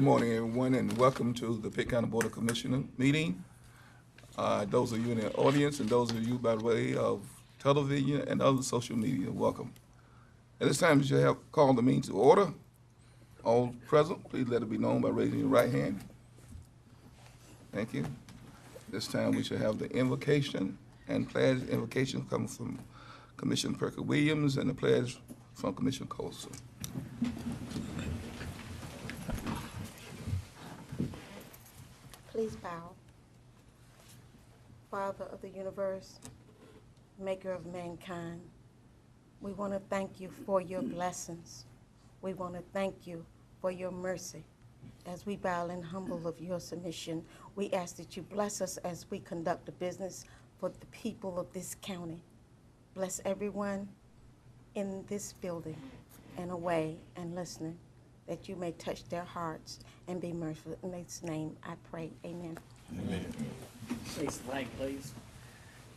morning, everyone, and welcome to the Pitt County Board of Commissioners meeting. Those of you in the audience and those of you by way of television and other social media, welcome. At this time, you shall have called the meeting to order. All present, please let it be known by raising your right hand. Thank you. This time, we shall have the invocation and pledge. Invocation comes from Commissioner Perker Williams and the pledge from Commissioner Colson. Please bow. Father of the universe, maker of mankind, we want to thank you for your blessings. We want to thank you for your mercy. As we bow in humble of your submission, we ask that you bless us as we conduct the business for the people of this county. Bless everyone in this building and away and listening, that you may touch their hearts and be merciful. In this name I pray, amen. Amen. Please flag, please.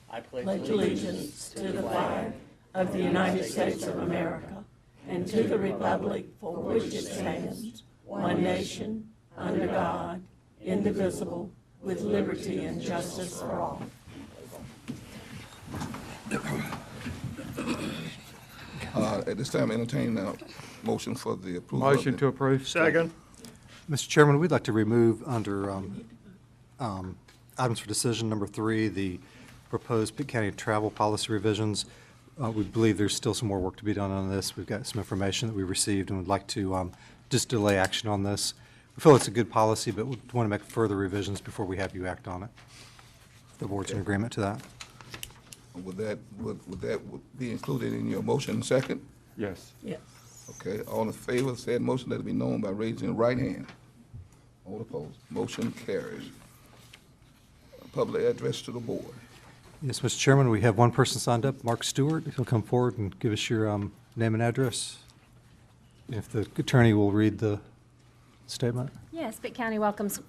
I pledge allegiance to the flag of the United States of America and to the republic for which it stands, one nation, under God, indivisible, with liberty and justice for all. At this time, entertain a motion for the approval. Motion to approve. Second. Mr. Chairman, we'd like to remove under items for decision number 3, the proposed Pitt County travel policy revisions. We believe there's still some more work to be done on this. We've got some information that we received and would like to just delay action on this. We feel it's a good policy, but we want to make further revisions before we have you act on it. If the board's in agreement to that. Would that be included in your motion second? Yes. Yes. Okay, all in favor of said motion, let it be known by raising your right hand. All opposed, motion carries. Public address to the board. Yes, Mr. Chairman, we have one person signed up, Mark Stewart. If you'll come forward and give us your name and address. If the attorney will read the statement. Yes, Pitt County welcomes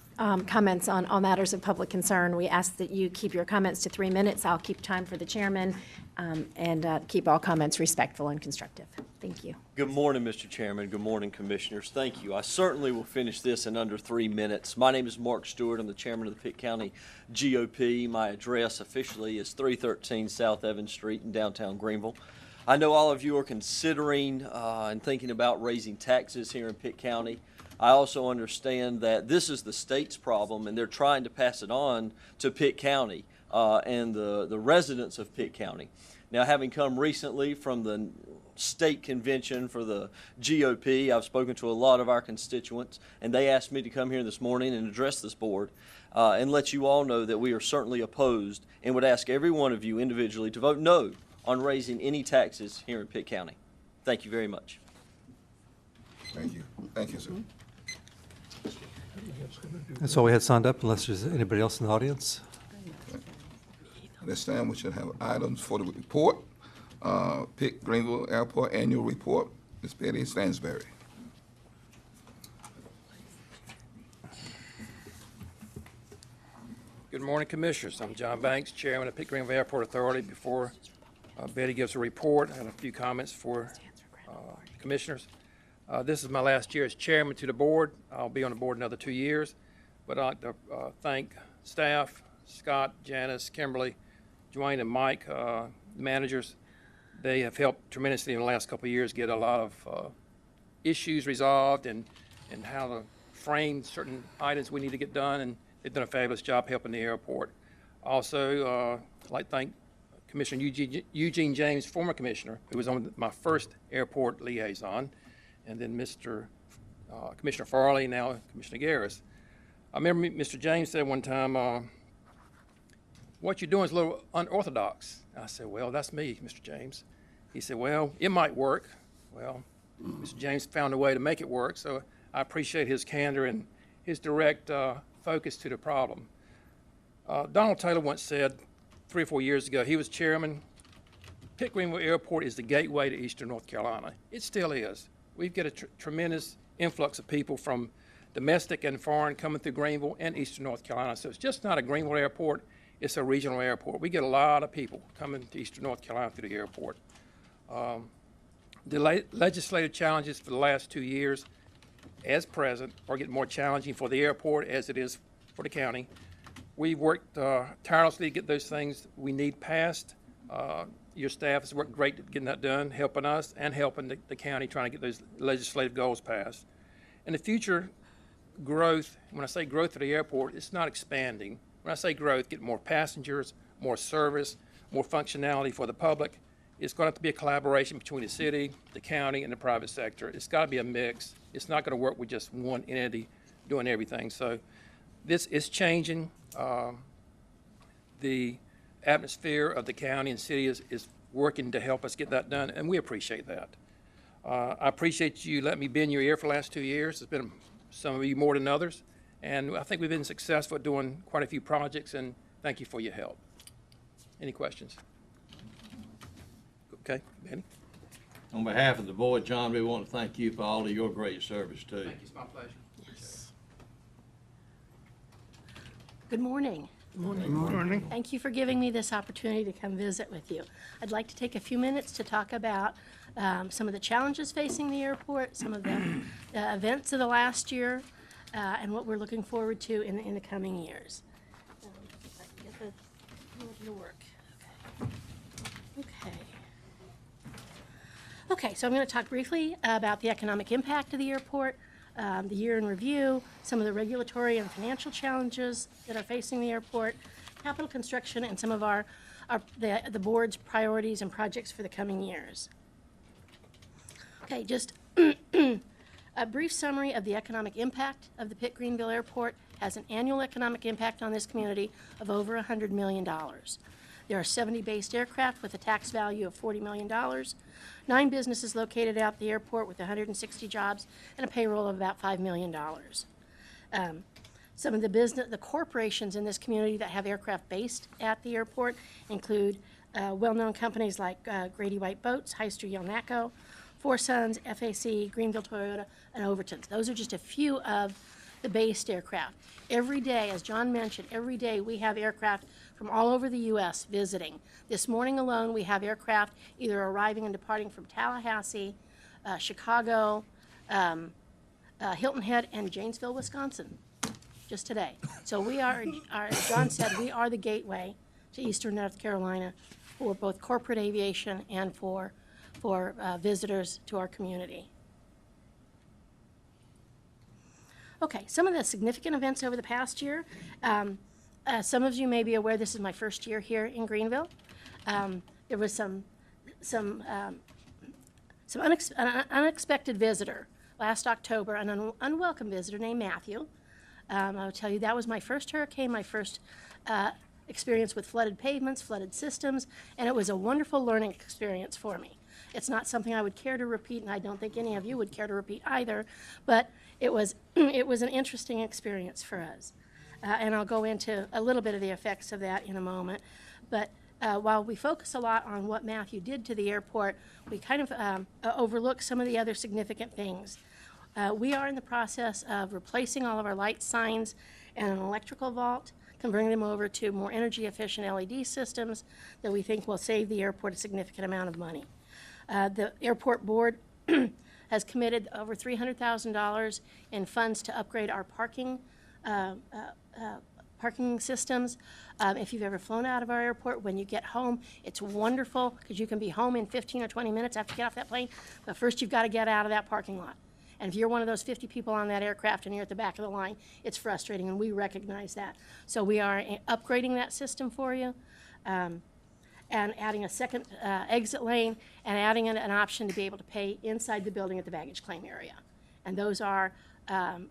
comments on all matters of public concern. We ask that you keep your comments to 3 minutes. I'll keep time for the chairman and keep all comments respectful and constructive. Thank you. Good morning, Mr. Chairman. Good morning, Commissioners. Thank you. I certainly will finish this in under 3 minutes. My name is Mark Stewart. I'm the chairman of the Pitt County GOP. My address officially is 313 South Evans Street in downtown Greenville. I know all of you are considering and thinking about raising taxes here in Pitt County. I also understand that this is the state's problem, and they're trying to pass it on to Pitt County and the residents of Pitt County. Now, having come recently from the state convention for the GOP, I've spoken to a lot of our constituents, and they asked me to come here this morning and address this board and let you all know that we are certainly opposed and would ask every one of you individually to vote no on raising any taxes here in Pitt County. Thank you very much. Thank you. Thank you, sir. That's all we had signed up, unless there's anybody else in the audience. At this time, we should have items for the report. Pitt Greenville Airport Annual Report. Ms. Betty Stansberry. Good morning, Commissioners. I'm John Banks, Chairman of Pitt Greenville Airport Authority. Before Betty gives a report, I have a few comments for Commissioners. This is my last year as Chairman to the board. I'll be on the board another 2 years, but I'd like to thank staff, Scott, Janice, Kimberly, Dwayne, and Mike, managers. They have helped tremendously in the last couple of years get a lot of issues resolved and how to frame certain items we need to get done, and they've done a fabulous job helping the airport. Also, I'd like to thank Commissioner Eugene James, former commissioner, who was on my first airport liaison, and then Commissioner Farley, now Commissioner Garris. I remember Mr. James said one time, what you're doing is a little unorthodox. I said, well, that's me, Mr. James. He said, well, it might work. Well, Mr. James found a way to make it work, so I appreciate his candor and his direct focus to the problem. Donald Taylor once said 3 or 4 years ago, he was chairman, Pitt Greenville Airport is the gateway to Eastern North Carolina. It still is. We've got a tremendous influx of people from domestic and foreign coming through Greenville and Eastern North Carolina. So it's just not a Greenville airport, it's a regional airport. We get a lot of people coming to Eastern North Carolina through the airport. The legislative challenges for the last 2 years as present are getting more challenging for the airport as it is for the county. We've worked tirelessly to get those things we need passed. Your staff has worked great at getting that done, helping us and helping the county trying to get those legislative goals passed. In the future, growth, when I say growth for the airport, it's not expanding. When I say growth, get more passengers, more service, more functionality for the public. It's going to have to be a collaboration between the city, the county, and the private sector. It's got to be a mix. It's not going to work with just one entity doing everything. So this is changing. The atmosphere of the county and city is working to help us get that done, and we appreciate that. I appreciate you letting me be in your ear for the last 2 years. It's been some of you more than others, and I think we've been successful at doing quite a few projects, and thank you for your help. Any questions? Okay, Benny? On behalf of the board, John, we want to thank you for all of your great service, too. Thank you, it's my pleasure. Good morning. Good morning. Thank you for giving me this opportunity to come visit with you. I'd like to take a few minutes to talk about some of the challenges facing the airport, some of the events of the last year, and what we're looking forward to in the coming years. If I can get the to work. Okay. Okay, so I'm going to talk briefly about the economic impact of the airport, the year in review, some of the regulatory and financial challenges that are facing the airport, capital construction, and some of the board's priorities and projects for the coming years. Okay, just a brief summary of the economic impact of the Pitt Greenville Airport has an annual economic impact on this community of over $100 million. There are 70 based aircraft with a tax value of $40 million, 9 businesses located at the airport with 160 jobs, and a payroll of about $5 million. Some of the corporations in this community that have aircraft based at the airport include well-known companies like Grady White Boats, Hyster-Yelnatco, Four Sons, FAC, Greenville Toyota, and Overton's. Those are just a few of the based aircraft. Every day, as John mentioned, every day we have aircraft from all over the U.S. visiting. This morning alone, we have aircraft either arriving and departing from Tallahassee, Chicago, Hilton Head, and Janesville, Wisconsin, just today. So we are, as John said, we are the gateway to Eastern North Carolina for both corporate aviation and for visitors to our community. Okay, some of the significant events over the past year. Some of you may be aware this is my first year here in Greenville. There was an unexpected visitor last October, an unwelcome visitor named Matthew. I'll tell you, that was my first hurricane, my first experience with flooded pavements, flooded systems, and it was a wonderful learning experience for me. It's not something I would care to repeat, and I don't think any of you would care to repeat either, but it was an interesting experience for us. And I'll go into a little bit of the effects of that in a moment. But while we focus a lot on what Matthew did to the airport, we kind of overlook some of the other significant things. We are in the process of replacing all of our light signs and an electrical vault, converting them over to more energy efficient LED systems that we think will save the airport a significant amount of money. The airport board has committed over $300,000 in funds to upgrade our parking systems. If you've ever flown out of our airport, when you get home, it's wonderful because you can be home in 15 or 20 minutes after you get off that plane, but first you've got to get out of that parking lot. And if you're one of those 50 people on that aircraft and you're at the back of the line, it's frustrating, and we recognize that. So we are upgrading that system for you. And adding a second exit lane, and adding an option to be able to pay inside the building at the baggage claim area. And those are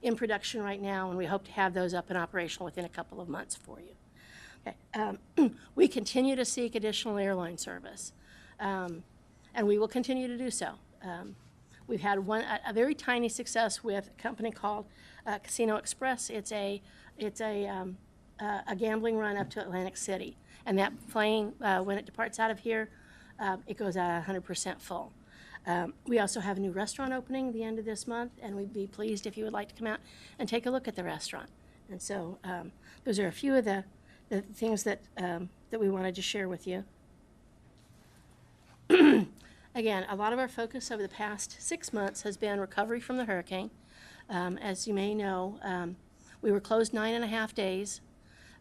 in production right now, and we hope to have those up and operational within a couple of months for you. Okay. We continue to seek additional airline service, and we will continue to do so. We've had a very tiny success with a company called Casino Express. It's a gambling run up to Atlantic City. And that plane, when it departs out of here, it goes out 100% full. We also have a new restaurant opening at the end of this month, and we'd be pleased if you would like to come out and take a look at the restaurant. And so those are a few of the things that we wanted to share with you. Again, a lot of our focus over the past 6 months has been recovery from the hurricane. As you may know, we were closed 9.5 days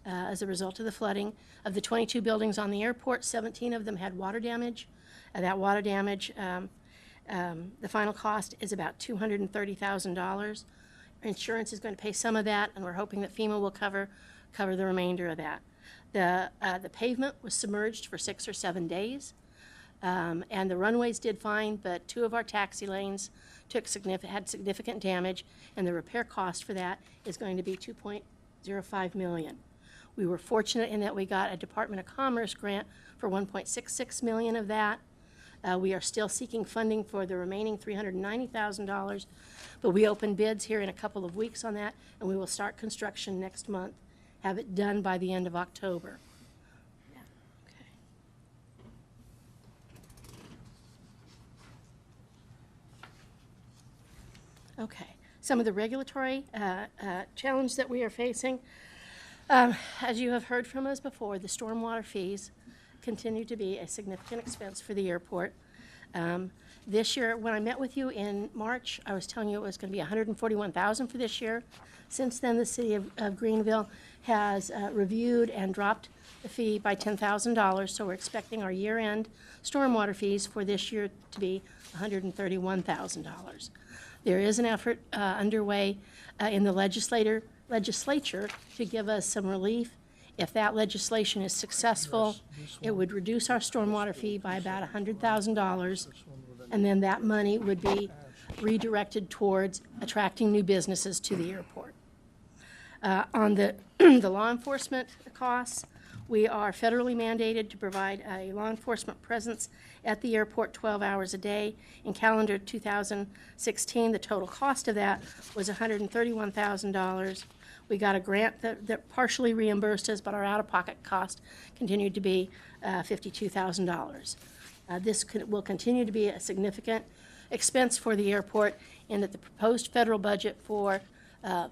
as a result of the flooding. Of the 22 buildings on the airport, 17 of them had water damage. That water damage, the final cost is about $230,000. Insurance is going to pay some of that, and we're hoping that FEMA will cover the remainder of that. The pavement was submerged for 6 or 7 days, and the runways did fine, but 2 of our taxi lanes had significant damage, and the repair cost for that is going to be $2.05 million. We were fortunate in that we got a Department of Commerce grant for $1.66 million of that. We are still seeking funding for the remaining $390,000, but we open bids here in a couple of weeks on that, and we will start construction next month, have it done by the end of October. Okay, some of the regulatory challenge that we are facing. As you have heard from us before, the stormwater fees continue to be a significant expense for the airport. This year, when I met with you in March, I was telling you it was going to be $141,000 for this year. Since then, the city of Greenville has reviewed and dropped the fee by $10,000, so we're expecting our year-end stormwater fees for this year to be $131,000. There is an effort underway in the legislature to give us some relief. If that legislation is successful, it would reduce our stormwater fee by about $100,000, and then that money would be redirected towards attracting new businesses to the airport. On the law enforcement costs, we are federally mandated to provide a law enforcement presence at the airport 12 hours a day. In calendar 2016, the total cost of that was $131,000. We got a grant that partially reimbursed us, but our out-of-pocket cost continued to be $52,000. This will continue to be a significant expense for the airport, in that the proposed federal budget for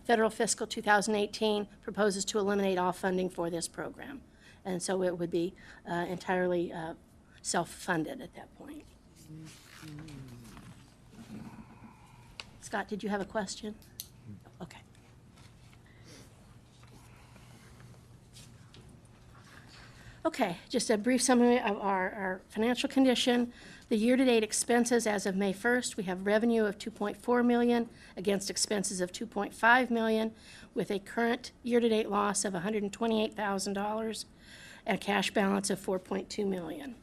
federal fiscal 2018 proposes to eliminate all funding for this program. And so it would be entirely self-funded at that point. Scott, did you have a question? Okay. Okay, just a brief summary of our financial condition. The year-to-date expenses as of May 1st, we have revenue of $2.4 million against expenses of $2.5 million, with a current year-to-date loss of $128,000 and a cash balance of $4.2 million.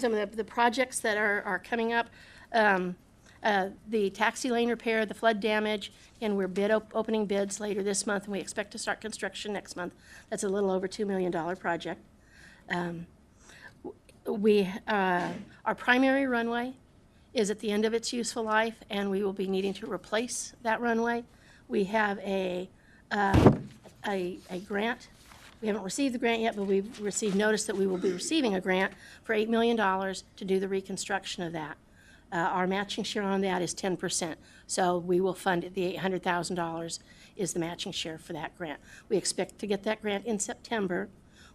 Some of the projects that are coming up, the taxi lane repair, the flood damage, and we're opening bids later this month, and we expect to start construction next month. That's a little over $2 million project. Our primary runway is at the end of its useful life, and we will be needing to replace that runway. We have a grant. We haven't received the grant yet, but we've received notice that we will be receiving a grant for $8 million to do the reconstruction of that. Our matching share on that is 10%, so we will fund it. The $800,000 is the matching share for that grant. We expect to get that grant in September.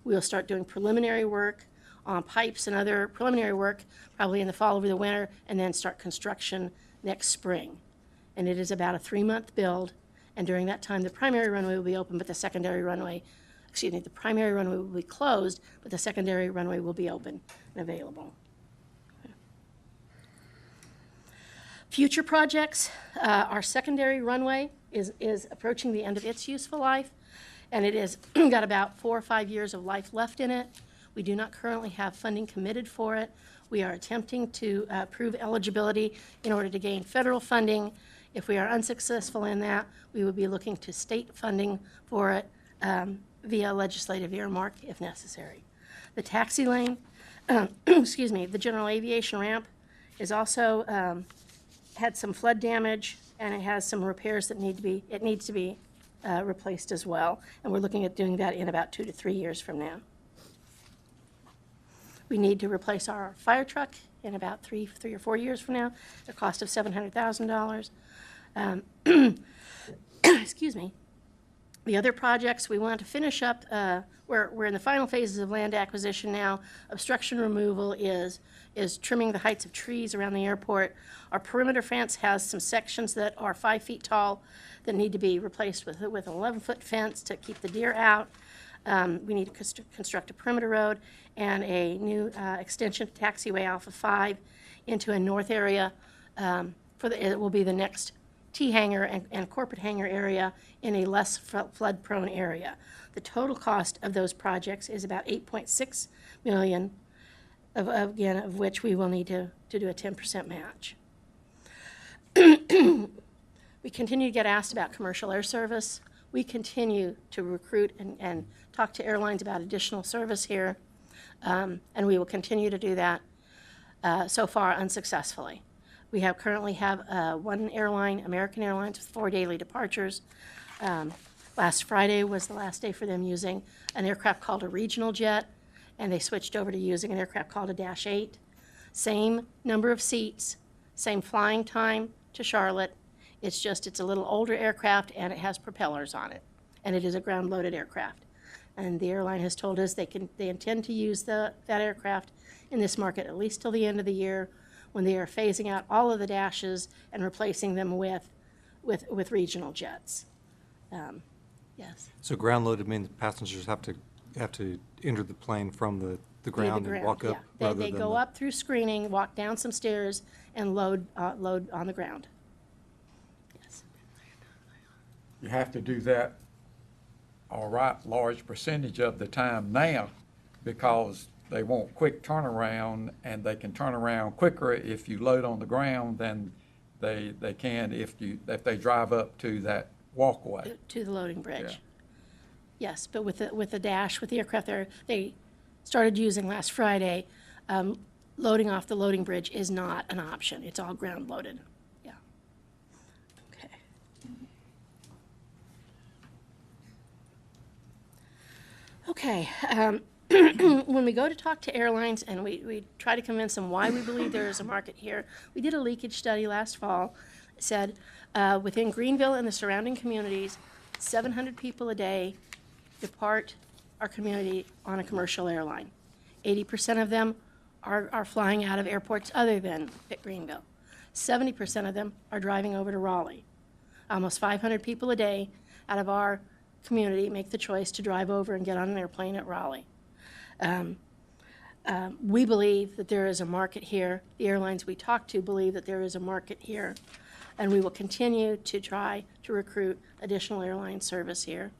We will start doing preliminary work on pipes and other preliminary work probably in the fall over the winter, and then start construction next spring. And it is about a 3-month build, and during that time the primary runway will be open, but the primary runway will be closed, but the secondary runway will be open and available. Future projects, our secondary runway is approaching the end of its useful life, and it has got about 4 or 5 years of life left in it. We do not currently have funding committed for it. We are attempting to prove eligibility in order to gain federal funding. If we are unsuccessful in that, we would be looking to state funding for it via legislative earmark if necessary. The taxi lane, the general aviation ramp is also had some flood damage, and it has some repairs that needs to be replaced as well. And we're looking at doing that in about 2 to 3 years from now. We need to replace our fire truck in about 3 or 4 years from now, at a cost of $700,000. Excuse me. The other projects we want to finish up, we're in the final phases of land acquisition now. Obstruction removal is trimming the heights of trees around the airport. Our perimeter fence has some sections that are 5 feet tall that need to be replaced with an 11-foot fence to keep the deer out. We need to construct a perimeter road and a new extension to taxiway Alpha 5 into a north area. It will be the next T hangar and corporate hangar area in a less flood-prone area. The total cost of those projects is about $8.6 million, of which we will need to do a 10% match. We continue to get asked about commercial air service. We continue to recruit and talk to airlines about additional service here, and we will continue to do that, so far unsuccessfully. We currently have one airline, American Airlines, with 4 daily departures. Last Friday was the last day for them using an aircraft called a regional jet, and they switched over to using an aircraft called a Dash 8. Same number of seats, same flying time to Charlotte. It's a little older aircraft, and it has propellers on it, and it is a ground-loaded aircraft. And the airline has told us they intend to use that aircraft in this market at least till the end of the year, when they are phasing out all of the dashes and replacing them with regional jets. Yes. So ground loaded means passengers have to enter the plane from the ground and walk up? Yeah. They go up through screening, walk down some stairs, and load on the ground. Yes. You have to do that, all right, large percentage of the time now, because they want quick turnaround, and they can turn around quicker if you load on the ground than they can if they drive up to that walkway. To the loading bridge. Yeah. Yes, but with the Dash, with the aircraft they started using last Friday, loading off the loading bridge is not an option. It's all ground loaded. Yeah. Okay. When we go to talk to airlines and we try to convince them why we believe there is a market here, we did a leakage study last fall. It said within Greenville and the surrounding communities, 700 people a day depart our community on a commercial airline. 80% of them are flying out of airports other than Pitt Greenville. 70% of them are driving over to Raleigh. Almost 500 people a day out of our community make the choice to drive over and get on an airplane at Raleigh. We believe that there is a market here. The airlines we talk to believe that there is a market here, and we will continue to try to recruit additional airline service here.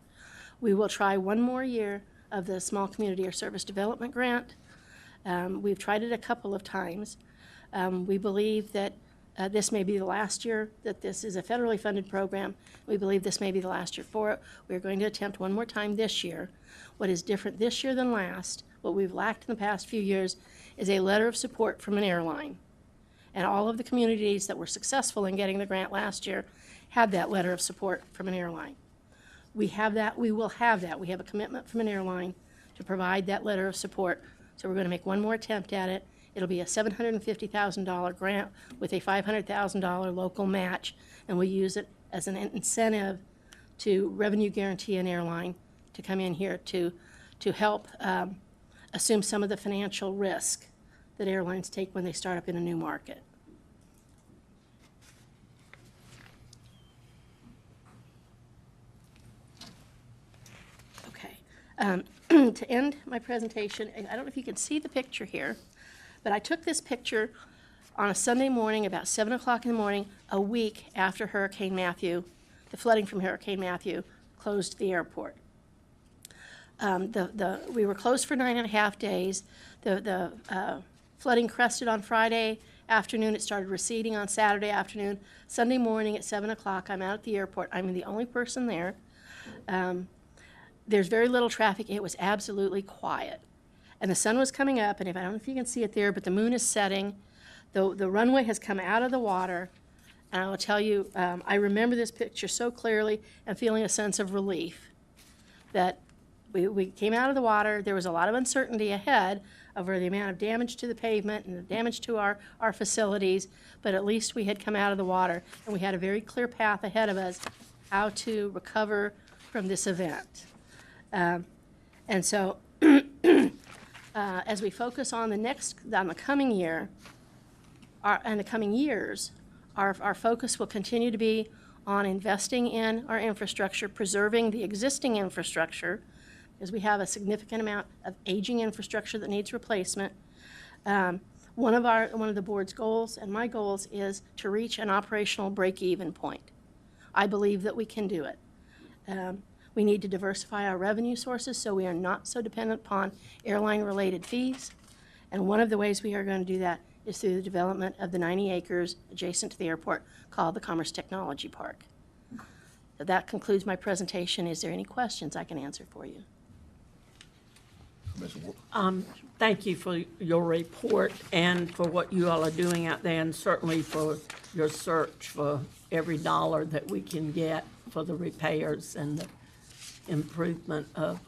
We will try one more year of the Small Community Air Service Development Grant. We've tried it a couple of times. We believe that this may be the last year that this is a federally funded program. We believe this may be the last year for it. We're going to attempt one more time this year. What is different this year than last, what we've lacked in the past few years, is a letter of support from an airline. And all of the communities that were successful in getting the grant last year had that letter of support from an airline. We have that. We will have that. We have a commitment from an airline to provide that letter of support. So we're going to make one more attempt at it. It'll be a $750,000 grant with a $500,000 local match, and we use it as an incentive to revenue guarantee an airline to come in here to help assume some of the financial risk that airlines take when they start up in a new market. Okay. To end my presentation, I don't know if you can see the picture here, but I took this picture on a Sunday morning about 7 o'clock in the morning, a week after Hurricane Matthew, the flooding from Hurricane Matthew closed the airport. We were closed for 9.5 days. The flooding crested on Friday afternoon. It started receding on Saturday afternoon. Sunday morning at 7 o'clock, I'm out at the airport. I'm the only person there. There's very little traffic. It was absolutely quiet. And the sun was coming up, and I don't know if you can see it there, but the moon is setting. The runway has come out of the water. And I will tell you, I remember this picture so clearly and feeling a sense of relief that we came out of the water. There was a lot of uncertainty ahead over the amount of damage to the pavement and the damage to our facilities, but at least we had come out of the water, and we had a very clear path ahead of us how to recover from this event. And so as we focus on the coming year, and the coming years, our focus will continue to be on investing in our infrastructure, preserving the existing infrastructure, because we have a significant amount of aging infrastructure that needs replacement. One of the board's goals and my goals is to reach an operational break-even point. I believe that we can do it. We need to diversify our revenue sources so we are not so dependent upon airline-related fees. And one of the ways we are going to do that is through the development of the 90 acres adjacent to the airport called the Commerce Technology Park. So that concludes my presentation. Is there any questions I can answer for you? Thank you for your report and for what you all are doing out there, and certainly for your search for every dollar that we can get for the repairs and the improvement of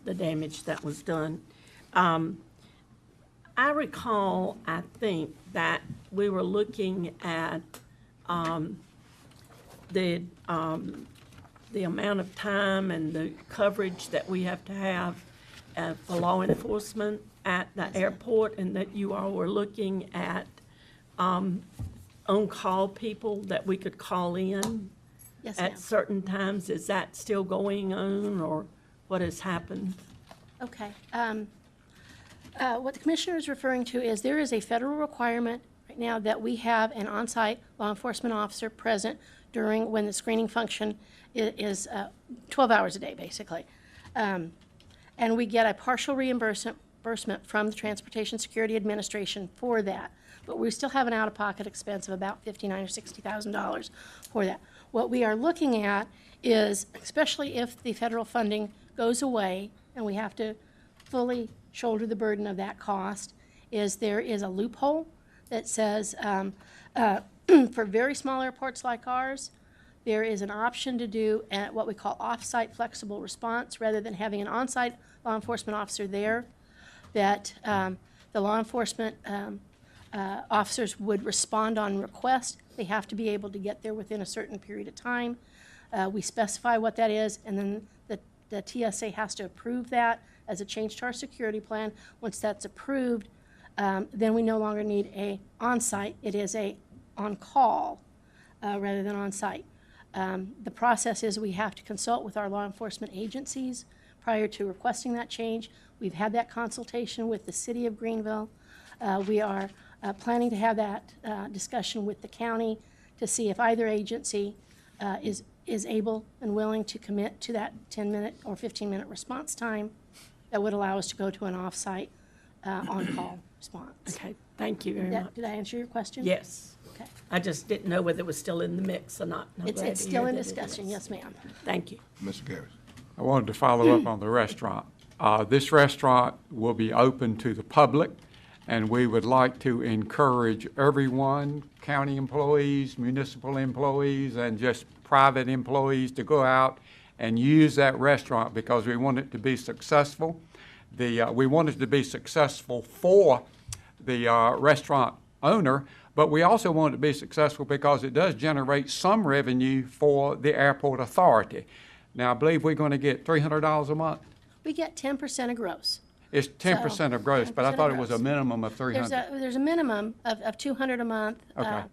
the damage that was done. I recall, I think, that we were looking at the amount of time and the coverage that we have to have for law enforcement at the airport, and that you all were looking at on-call people that we could call in Yes, ma'am. at certain times. Is that still going on, or what has happened? Okay. What the commissioner is referring to is there is a federal requirement right now that we have an on-site law enforcement officer present when the screening function is 12 hours a day, basically. And we get a partial reimbursement from the Transportation Security Administration for that. But we still have an out-of-pocket expense of about $59,000 or $60,000 for that. What we are looking at is, especially if the federal funding goes away and we have to fully shoulder the burden of that cost, is there is a loophole that says for very small airports like ours, there is an option to do what we call off-site flexible response rather than having an on-site law enforcement officer there, that the law enforcement officers would respond on request. They have to be able to get there within a certain period of time. We specify what that is, and then the TSA has to approve that as a change to our security plan. Once that's approved, then we no longer need a on-site. It is a on-call rather than on-site. The process is we have to consult with our law enforcement agencies prior to requesting that change. We've had that consultation with the city of Greenville. We are planning to have that discussion with the county to see if either agency is able and willing to commit to that 10-minute or 15-minute response time that would allow us to go to an off-site on-call response. Okay, thank you very much. Did I answer your question? Yes. Okay. I just didn't know whether it was still in the mix or not. I'm glad It's to still hear in that it discussion, is. yes, ma'am. Thank you. Mr. Garris. I wanted to follow up on the restaurant. This restaurant will be open to the public, and we would like to encourage everyone, county employees, municipal employees, and just private employees to go out and use that restaurant because we want it to be successful. We want it to be successful for the restaurant owner, but we also want it to be successful because it does generate some revenue for the airport authority. Now, I believe we're going to get $300 a month. We get 10% of gross. It's 10% of gross, but I 10% thought of it was a gross. minimum of $300. There's a minimum of $200 a month. Okay.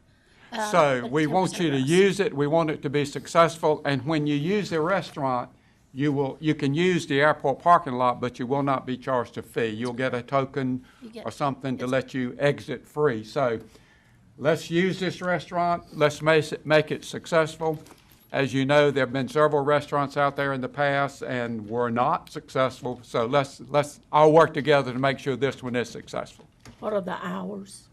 So but we 10% want you to gross. use it, we want it to be successful, and when you use the restaurant, you can use the airport parking lot, but you will not be charged a fee. You'll get a token You get- or something to let you exit free. So let's use this restaurant, let's make it successful. As you know, there have been several restaurants out there in the past and were not successful, so let's all work together to make sure this one is successful. What are the hours?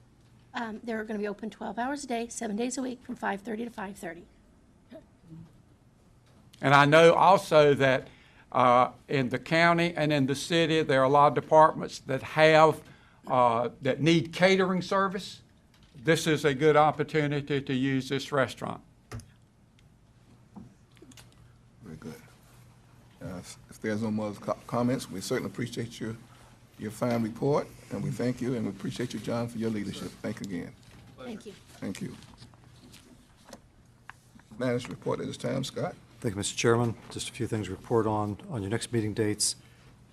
They're going to be open 12 hours a day, 7 days a week, from 5:30 to 5:30. And I know also that in the county and in the city, there are a lot of departments that that need catering service. This is a good opportunity to use this restaurant. Very good. If there's no more comments, we certainly appreciate your fine report, and we thank you, and we appreciate you, John, for your leadership. Thank you again. Thank you. Thank you. Manager's report at this time, Scott. Thank you, Mr. Chairman. Just a few things to report on your next meeting dates.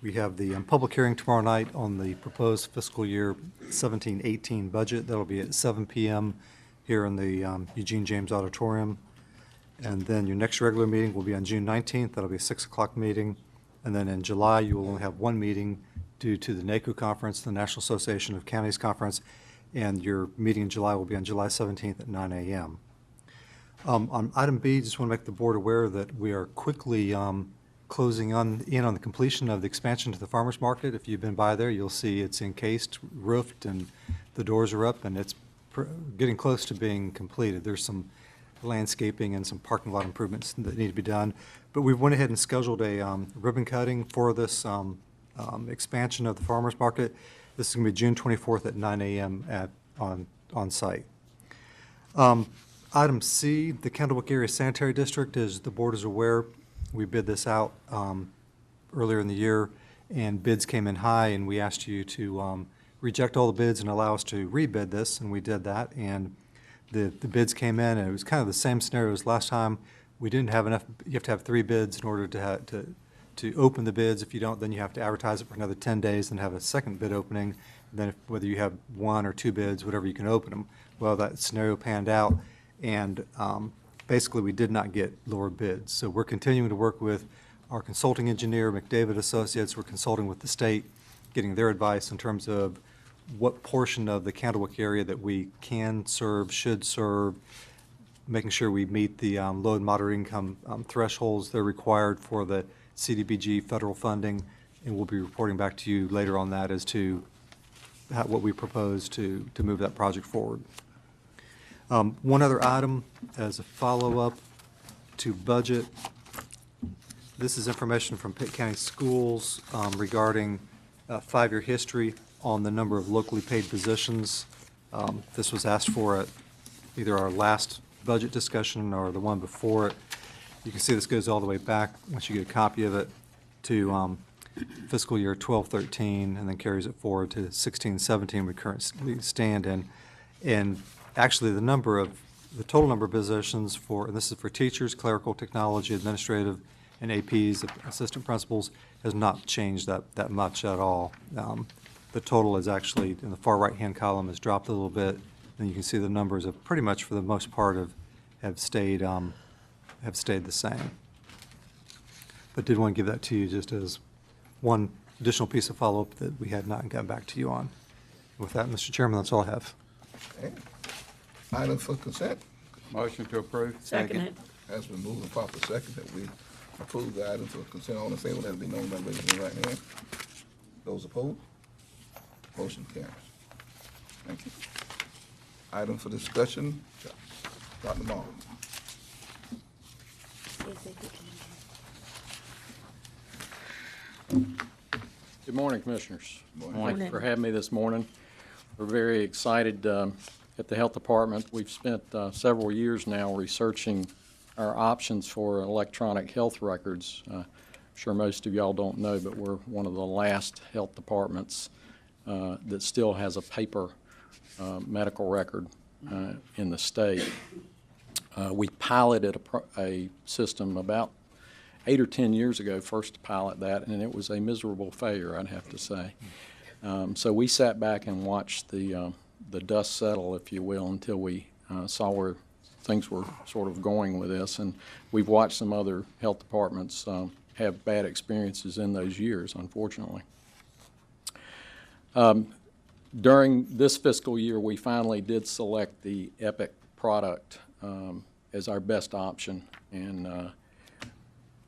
We have the public hearing tomorrow night on the proposed fiscal year 17-18 budget. That'll be at 7 p.m. here in the Eugene James Auditorium. And then your next regular meeting will be on June 19th. That'll be a 6 o'clock meeting. And then in July, you will only have one meeting due to the NACO conference, the National Association of Counties Conference. And your meeting in July will be on July 17th at 9 a.m. On item B, just want to make the board aware that we are quickly closing in on the completion of the expansion to the farmers market. If you've been by there, you'll see it's encased, roofed, and the doors are up, and it's getting close to being completed. There's some landscaping and some parking lot improvements that need to be done. But we went ahead and scheduled a ribbon cutting for this expansion of the farmers market. This is going to be June 24th at 9 a.m. on site. Item C, the Candlewick Area Sanitary District, as the board is aware, we bid this out earlier in the year, and bids came in high, and we asked you to reject all the bids and allow us to rebid this, and we did that. And the bids came in, and it was kind of the same scenario as last time. We didn't have enough. You have to have 3 bids in order to open the bids. If you don't, then you have to advertise it for another 10 days and have a second bid opening. And then whether you have 1 or 2 bids, whatever, you can open them. Well, that scenario panned out, and basically we did not get lower bids. So we're continuing to work with our consulting engineer, McDavid Associates. We're consulting with the state, getting their advice in terms of what portion of the Candlewick area that we can serve, should serve, making sure we meet the low and moderate income thresholds that are required for the CDBG federal funding, and we'll be reporting back to you later on that as to what we propose to move that project forward. One other item as a follow-up to budget. This is information from Pitt County Schools regarding 5-year history on the number of locally paid positions. This was asked for at either our last budget discussion or the one before it. You can see this goes all the way back, once you get a copy of it, to fiscal year 12-13, and then carries it forward to 16-17 we currently stand in. And actually the total number of positions for, and this is for teachers, clerical, technology, administrative, and APs, assistant principals, has not changed that much at all. The total is actually, in the far right-hand column, has dropped a little bit, and you can see the numbers have pretty much, for the most part, have stayed the same. But did want to give that to you just as one additional piece of follow-up that we had not gotten back to you on. With that, Mr. Chairman, that's all I have. Okay. Item for consent Motion to approve. Second it. has been moved and properly second that we approve the item for consent. All in favor, let it be known by raising your right hand. Those opposed? Motion carries. Thank you. Item for discussion, Dr. Martin. Good morning, Commissioners. Morning. Thank you for having me this morning. We're very excited at the Health Department. We've spent several years now researching our options for electronic health records. I'm sure most of y'all don't know, but we're one of the last health departments that still has a paper medical record in the state. We piloted a system about 8 or 10 years ago, first to pilot that, and it was a miserable failure, I'd have to say. So we sat back and watched the dust settle, if you will, until we saw where things were sort of going with this. And we've watched some other health departments have bad experiences in those years, unfortunately. During this fiscal year, we finally did select the Epic product as our best option, and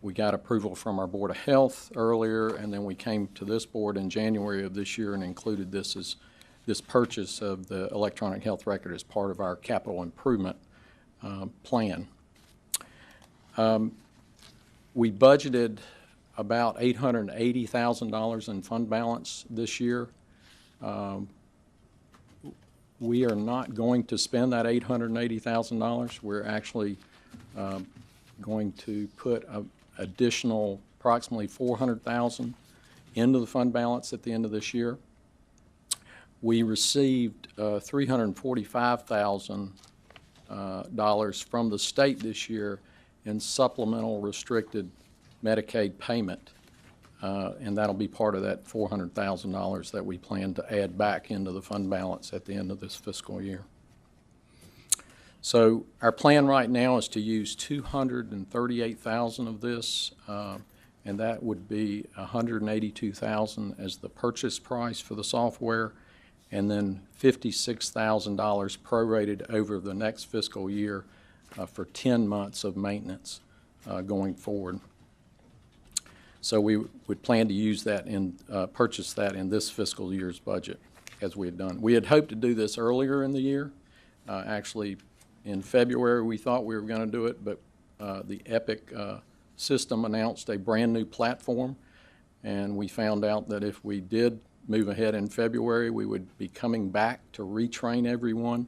we got approval from our Board of Health earlier, and then we came to this board in January of this year and included this purchase of the electronic health record as part of our capital improvement plan. We budgeted about $880,000 in fund balance this year. We are not going to spend that $880,000. We're actually going to put additional approximately $400,000 into the fund balance at the end of this year. We received $345,000 from the state this year in supplemental restricted Medicaid payment and that'll be part of that $400,000 that we plan to add back into the fund balance at the end of this fiscal year. So our plan right now is to use $238,000 of this, and that would be $182,000 as the purchase price for the software, and then $56,000 prorated over the next fiscal year for 10 months of maintenance going forward. So we would plan to use that in purchase that in this fiscal year's budget, as we had done. We had hoped to do this earlier in the year. Actually, in February, we thought we were going to do it, but the Epic system announced a brand-new platform, and we found out that if we did move ahead in February, we would be coming back to retrain everyone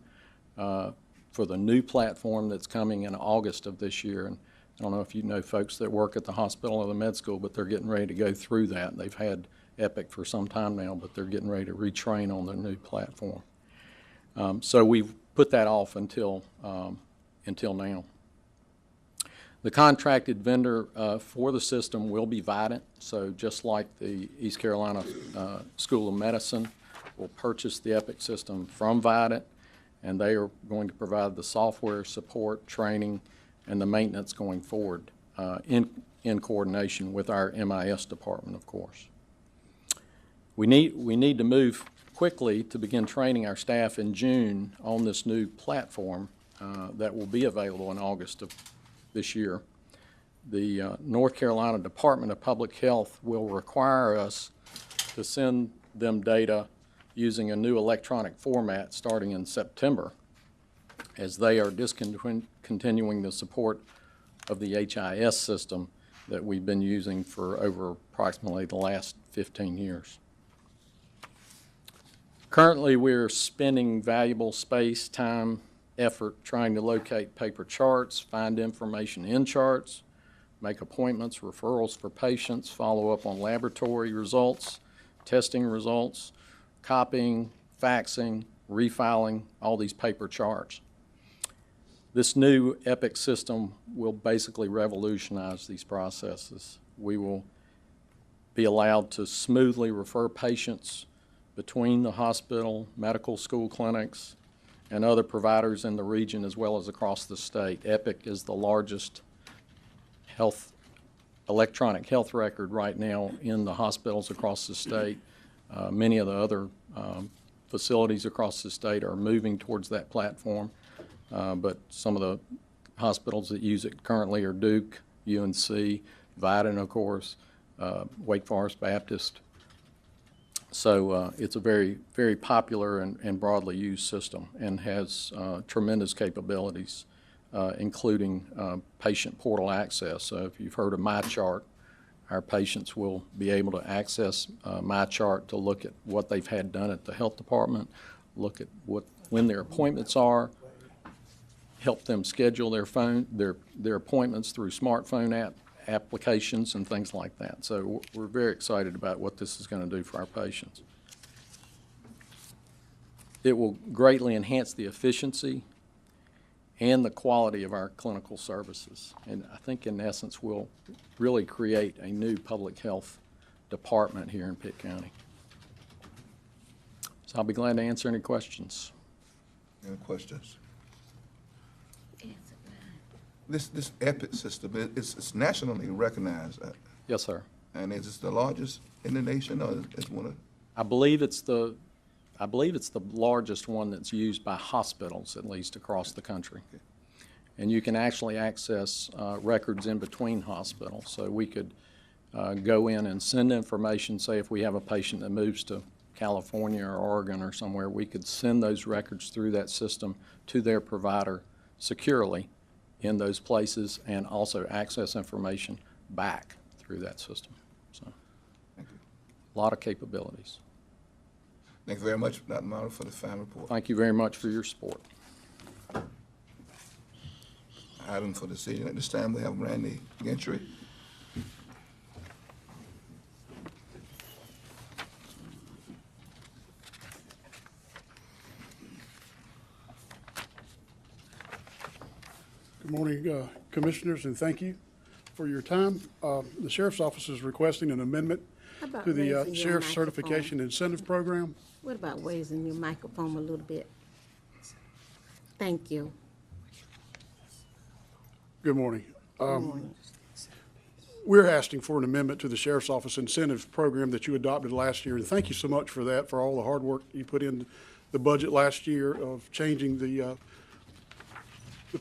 for the new platform that's coming in August of this year. And I don't know if you know folks that work at the hospital or the med school, but they're getting ready to go through that. They've had Epic for some time now, but they're getting ready to retrain on the new platform. So we've put that off until now. The contracted vendor for the system will be Vidant. So just like the East Carolina School of Medicine will purchase the Epic system from Vidant, and they are going to provide the software support, training, and the maintenance going forward in coordination with our MIS department, of course. We need to move quickly to begin training our staff in June on this new platform that will be available in August of this year. The North Carolina Department of Public Health will require us to send them data using a new electronic format starting in September, as they are discontinuing the support of the HIS system that we've been using for over approximately the last 15 years. Currently, we're spending valuable space, time, effort trying to locate paper charts, find information in charts, make appointments, referrals for patients, follow up on laboratory results, testing results, copying, faxing, refiling, all these paper charts. This new Epic system will basically revolutionize these processes. We will be allowed to smoothly refer patients between the hospital, medical school clinics, and other providers in the region as well as across the state. Epic is the largest electronic health record right now in the hospitals across the state. Many of the other facilities across the state are moving towards that platform, but some of the hospitals that use it currently are Duke, UNC, Vidant, of course, Wake Forest Baptist. So it's a very, very popular and broadly used system and has tremendous capabilities, including patient portal access. So if you've heard of MyChart, our patients will be able to access MyChart to look at what they've had done at the health department, look at when their appointments are, help them schedule their appointments through smartphone applications and things like that. So we're very excited about what this is going to do for our patients. It will greatly enhance the efficiency and the quality of our clinical services. And I think in essence we'll really create a new public health department here in Pitt County. So I'll be glad to answer any questions. Any questions? This Epic system, it's nationally recognized. Yes, sir. And is it the largest in the nation, or is one of? I believe it's the largest one that's used by hospitals, at least across the country. Okay. And you can actually access records in between hospitals. So we could go in and send information, say if we have a patient that moves to California or Oregon or somewhere, we could send those records through that system to their provider securely in those places and also access information back through that system. So, Thank you. a lot of capabilities. Thank you very much, Dr. Martin, for the fine report. Thank you very much for your support. Item for decision at this time, we have Randy Gentry. Good morning, Commissioners, and thank you. for your time. The Sheriff's Office is requesting an amendment How about to the raising your Sheriff's microphone? Certification Incentive Program. What about raising your microphone a little bit? Thank you. Good morning. Good morning. We're asking for an amendment to the Sheriff's Office Incentive Program that you adopted last year. And thank you so much for that, for all the hard work you put in the budget last year of changing the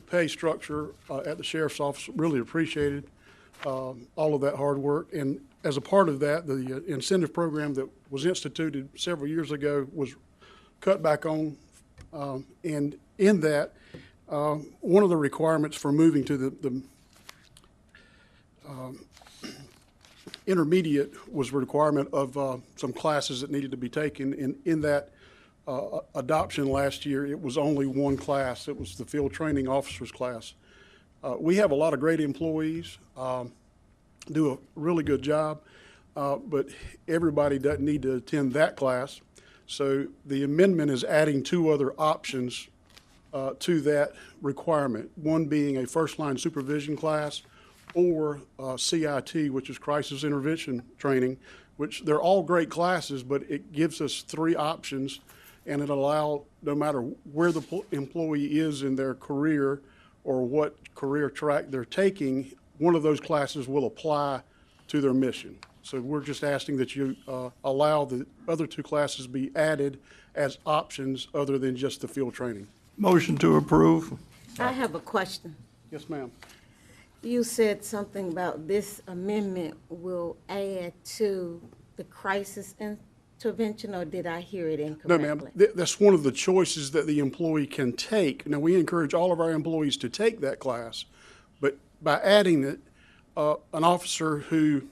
pay structure at the Sheriff's Office. Really appreciated all of that hard work. And as a part of that, the incentive program that was instituted several years ago was cut back on. And in that, one of the requirements for moving to the intermediate was a requirement of some classes that needed to be taken. And in that adoption last year, it was only one class. It was the field training officers class. We have a lot of great employees, do a really good job, but everybody doesn't need to attend that class. So the amendment is adding two other options to that requirement, one being a first-line supervision class or CIT, which is crisis intervention training, which they're all great classes, but it gives us three options, and it allows, no matter where the employee is in their career or what career track they're taking, one of those classes will apply to their mission. So we're just asking that you allow the other two classes be added as options other than just the field training. Motion to approve. I have a question. Yes, ma'am. You said something about this amendment will add to the crisis intervention, or did I hear it No, incorrectly? ma'am. That's one of the choices that the employee can take. Now, we encourage all of our employees to take that class, but by adding it, an officer who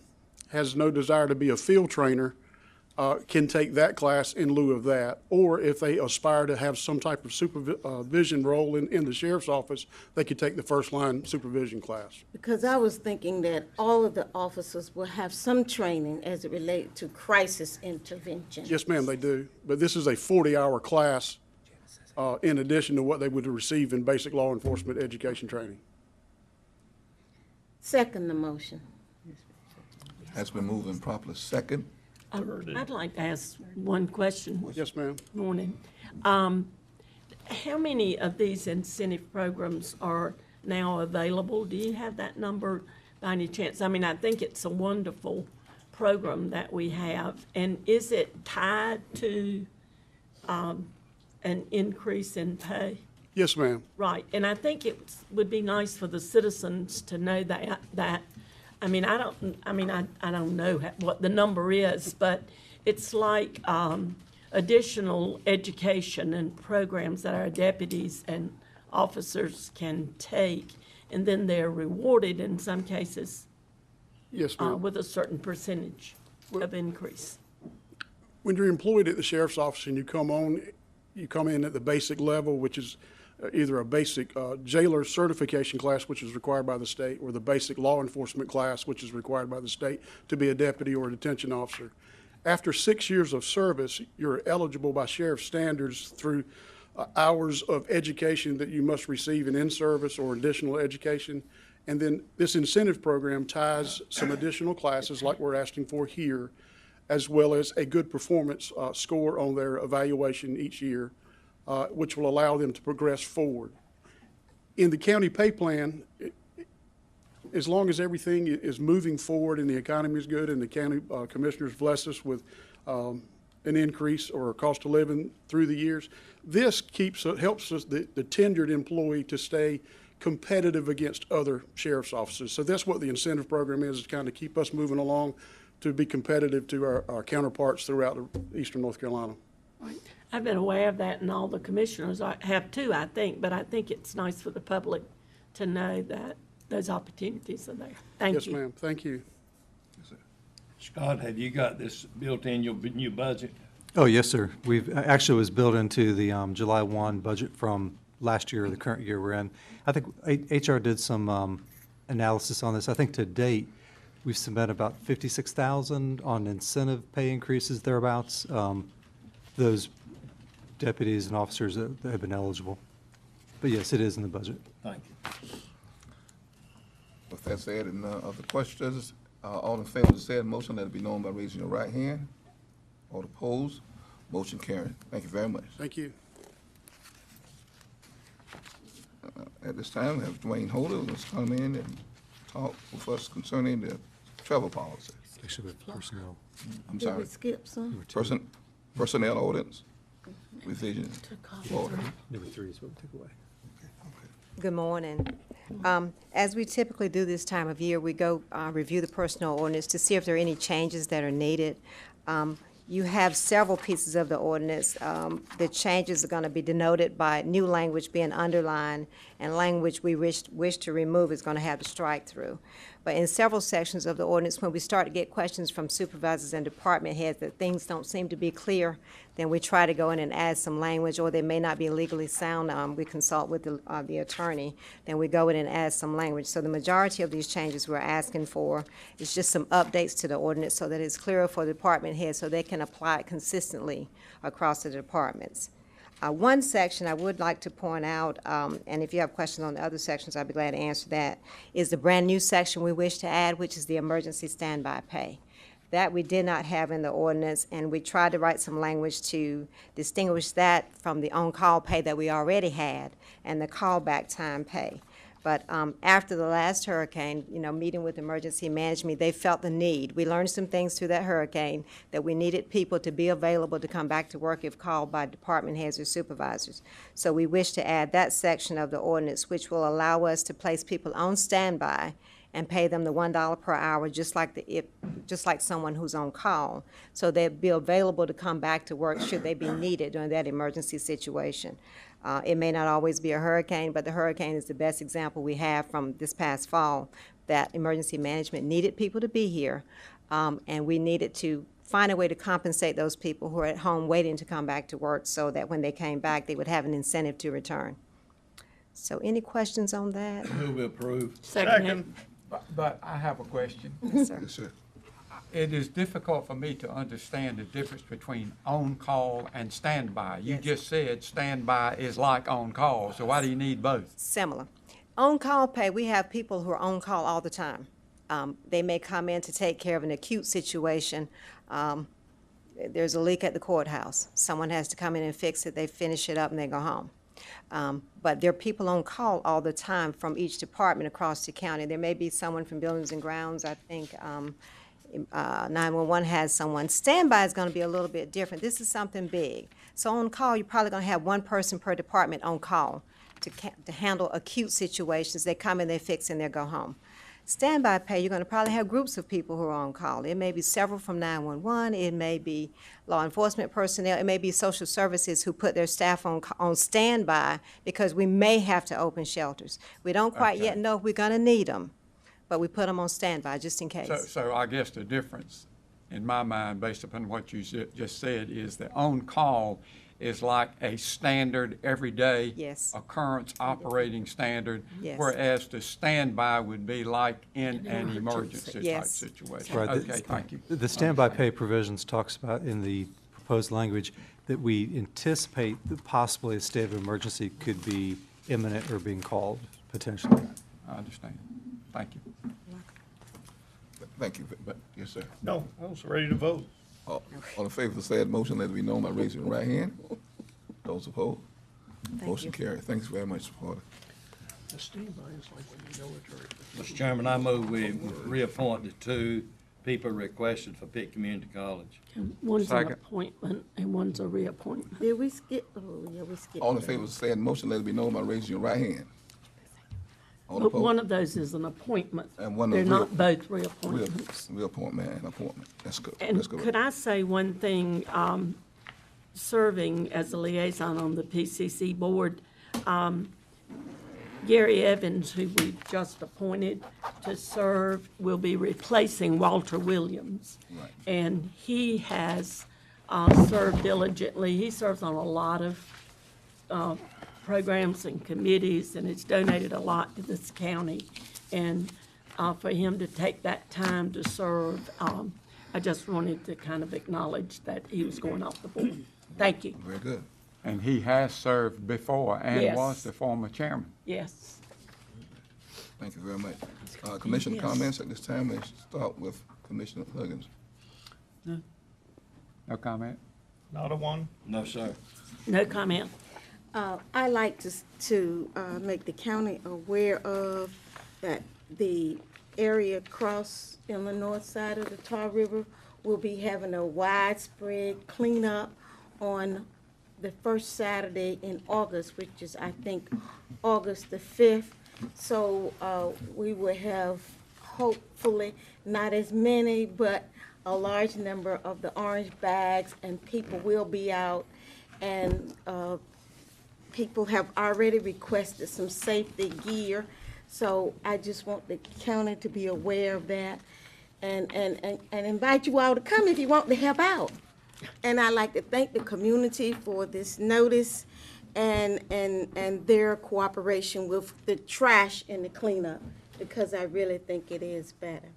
has no desire to be a field trainer can take that class in lieu of that. Or if they aspire to have some type of supervision role in the sheriff's office, they could take the first line supervision class. Because I was thinking that all of the officers will have some training as it relates to crisis intervention. Yes, ma'am, they do. But this is a 40-hour class in addition to what they would receive in basic law enforcement education training. Second the motion. Has been moved and properly second. I'd like to ask one question. Yes, ma'am. Morning. How many of these incentive programs are now available? Do you have that number by any chance? I mean, I think it's a wonderful program that we have. And is it tied to an increase in pay? Yes, ma'am. Right. And I think it would be nice for the citizens to know that. I mean, I don't know what the number is, but it's like additional education and programs that our deputies and officers can take, and then they're rewarded in some cases Yes, ma'am. with a certain percentage of increase. When you're employed at the sheriff's office and you come in at the basic level, which is either a basic jailer certification class, which is required by the state, or the basic law enforcement class, which is required by the state to be a deputy or a detention officer. After 6 years of service, you're eligible by sheriff standards through hours of education that you must receive in in-service or additional education. And then this incentive program ties some additional classes like we're asking for here, as well as a good performance score on their evaluation each year, which will allow them to progress forward. In the county pay plan, as long as everything is moving forward and the economy is good and the county commissioners bless us with an increase or a cost of living through the years, this helps us, the tenured employee, to stay competitive against other sheriff's offices. So that's what the incentive program is to kind of keep us moving along to be competitive to our counterparts throughout eastern North Carolina. I've been aware of that, and all the commissioners have too, I think, but I think it's nice for the public to know that those opportunities are there. Thank you. Yes, ma'am. Thank you. Scott, have you got this built in your new budget? Oh, yes, sir. Actually, it was built into the July 1 budget from last year or the current year we're in. I think HR did some analysis on this. I think to date, we've spent about $56,000 on incentive pay increases thereabouts. Those deputies and officers that have been eligible. But yes, it is in the budget. Thank you. With that said, and none other questions, all in favor of the said motion, let it be known by raising your right hand. All opposed, motion carried. Thank you very much. Thank you. At this time, we have Dwayne Holder who's come in and talk with us concerning the travel policy. Actually, with personnel. I'm Did sorry, we skip some? personnel ordinance, revision. order. Number 3 is what we took away. Good morning. As we typically do this time of year, we go review the personnel ordinance to see if there are any changes that are needed. You have several pieces of the ordinance. The changes are going to be denoted by new language being underlined, and language we wish to remove is going to have to strike through. But in several sections of the ordinance, when we start to get questions from supervisors and department heads that things don't seem to be clear, then we try to go in and add some language, or they may not be legally sound. We consult with the attorney. Then we go in and add some language. So the majority of these changes we're asking for is just some updates to the ordinance so that it's clearer for the department heads so they can apply it consistently across the departments. One section I would like to point out, and if you have questions on the other sections, I'd be glad to answer that, is the brand-new section we wish to add, which is the emergency standby pay. That we did not have in the ordinance, and we tried to write some language to distinguish that from the on-call pay that we already had and the callback time pay. But after the last hurricane, meeting with emergency management, they felt the need. We learned some things through that hurricane that we needed people to be available to come back to work if called by department heads or supervisors. So we wish to add that section of the ordinance, which will allow us to place people on standby and pay them the $1 per hour, just like someone who's on call, so they'll be available to come back to work should they be needed during that emergency situation. It may not always be a hurricane, but the hurricane is the best example we have from this past fall, that emergency management needed people to be here, and we needed to find a way to compensate those people who are at home waiting to come back to work so that when they came back, they would have an incentive to return. So any questions on that? Move approved. Second. But I have a question. Yes, sir. Yes, sir. It is difficult for me to understand the difference between on-call and standby. You just said standby is like on-call, so why do you need both? Similar. On-call pay, we have people who are on call all the time. They may come in to take care of an acute situation. There's a leak at the courthouse. Someone has to come in and fix it. They finish it up and they go home. But there are people on call all the time from each department across the county. There may be someone from Buildings and Grounds. I think 911 has someone. Standby is going to be a little bit different. This is something big. So on call, you're probably going to have one person per department on call to handle acute situations. They come in, they fix, and they go home. Standby pay, you're going to probably have groups of people who are on call. It may be several from 911. It may be law enforcement personnel. It may be social services who put their staff on standby because we may have to open shelters. We don't quite yet know if we're going to need them, but we put them on standby just in case. So I guess the difference in my mind, based upon what you just said, is that on-call is like a standard everyday Yes. occurrence operating standard, Yes. whereas the standby would be like in an emergency type Yes. situation. Right. Okay, thank you. The standby pay provisions talks about in the proposed language that we anticipate that possibly a state of emergency could be imminent or being called potentially. I understand. Thank you. Thank you. But yes, sir. No, I was ready to vote. All in favor of the said motion, let it be known by raising your right hand. Those opposed, motion carried. Thanks very much, supporter. The standby is like when the military. Mr. Chairman, I move we reappoint the two people requested for Pitt Community College. One's an Second. appointment and one's a reappointment. Did we skip? Oh, yeah, we skipped. All in that. favor of the said motion, let it be known by raising your right hand. All But opposed? one of those is an appointment. And one They're is not both reappointments. Reappointment and appointment. That's good. And That's good. could I say one thing, serving as a liaison on the PCC board, Gary Evans, who we just appointed to serve, will be replacing Walter Williams. Right. And he has served diligently. He serves on a lot of programs and committees, and it's donated a lot to this county. And for him to take that time to serve, I just wanted to kind of acknowledge that he was going off the board. Thank you. Very good. And he has served before and Yes. was the former chairman. Yes. Thank you very much. Commissioner comments at this time. Let's start with Commissioner Huggins. No comment? Not a one? No, sir. No comment. I like to make the county aware of that the area across in the north side of the Tar River will be having a widespread cleanup on the first Saturday in August, which is, I think, August the 5th. So we will have hopefully not as many, but a large number of the orange bags, and people will be out, and people have already requested some safety gear. So I just want the county to be aware of that and invite you all to come if you want to help out. And I'd like to thank the community for this notice and their cooperation with the trash and the cleanup, because I really think it is better.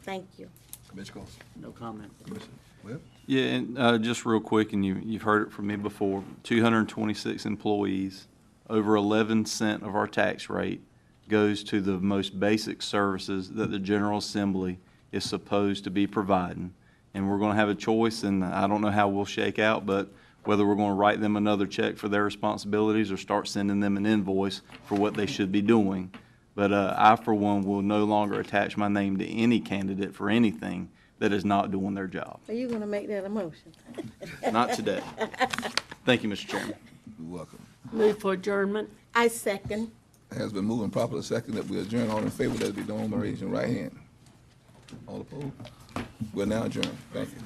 Thank you. Commissioner Coles. No comment. Commissioner Webb. Yeah, and just real quick, and you've heard it from me before, 226 employees, over 11 cents of our tax rate goes to the most basic services that the General Assembly is supposed to be providing. And we're going to have a choice, and I don't know how we'll shake out, but whether we're going to write them another check for their responsibilities or start sending them an invoice for what they should be doing. But I, for one, will no longer attach my name to any candidate for anything that is not doing their job. Are you going to make that a motion? Not today. Thank you, Mr. Chairman. You're welcome. Move for adjournment. I second. It has been moved and properly second that we adjourn. All in favor, let it be done by raising your right hand. All opposed? We're now adjourned. Thank you.